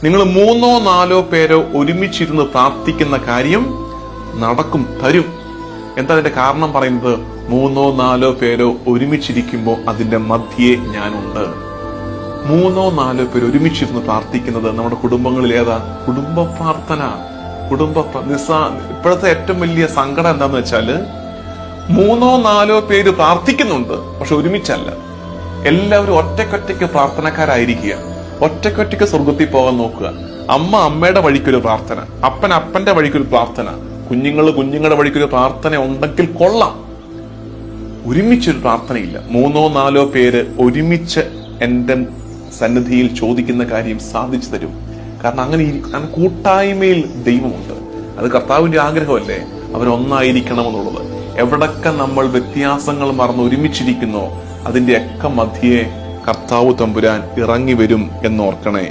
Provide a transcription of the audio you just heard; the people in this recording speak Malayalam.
നിങ്ങൾ 3-4 പേരോ ഒരുമിച്ചിരുന്ന് പ്രാർത്ഥിക്കുന്ന കാര്യം നടക്കും, തരും. എന്താ അതിന്റെ കാരണം പറയുന്നത്? 3-4 പേരോ ഒരുമിച്ചിരിക്കുമ്പോൾ അതിന്റെ മധ്യേ ഞാനുണ്ട്. 3-4 പേര് ഒരുമിച്ചിരുന്ന് പ്രാർത്ഥിക്കുന്നത് നമ്മുടെ കുടുംബങ്ങളിൽ ഏതാ? കുടുംബ പ്രാർത്ഥന. ഇപ്പോഴത്തെ ഏറ്റവും വലിയ സങ്കടം എന്താന്ന് വെച്ചാല് 3-4 പേര് പ്രാർത്ഥിക്കുന്നുണ്ട്, പക്ഷെ ഒരുമിച്ചല്ല. എല്ലാവരും ഒറ്റയ്ക്കൊറ്റയ്ക്ക് പ്രാർത്ഥനക്കാരായിരിക്കുക. ഒറ്റയ്ക്കൊറ്റയ്ക്ക് സ്വർഗത്തിൽ പോകാൻ നോക്കുക. അമ്മ അമ്മയുടെ വഴിക്കൊരു പ്രാർത്ഥന, അപ്പൻ അപ്പന്റെ വഴിക്കൊരു പ്രാർത്ഥന, കുഞ്ഞുങ്ങളുടെ വഴിക്കൊരു പ്രാർത്ഥന ഉണ്ടെങ്കിൽ കൊള്ളാം. ഒരുമിച്ചൊരു പ്രാർത്ഥനയില്ല. 3-4 പേര് ഒരുമിച്ച് എന്റെ സന്നിധിയിൽ ചോദിക്കുന്ന കാര്യം സാധിച്ചു തരും. കാരണം അങ്ങനെ കൂട്ടായ്മയിൽ ദൈവമുണ്ട്. അത് കർത്താവിന്റെ ആഗ്രഹമല്ലേ, അവരൊന്നായിരിക്കണമെന്നുള്ളത്. എവിടൊക്കെ നമ്മൾ വ്യത്യാസങ്ങൾ മറന്ന് ഒരുമിച്ചിരിക്കുന്നോ അതിന്റെയൊക്കെ മധ്യേ കർത്താവ് തമ്പുരാൻ ഇറങ്ങി വരും എന്നോർക്കണേ.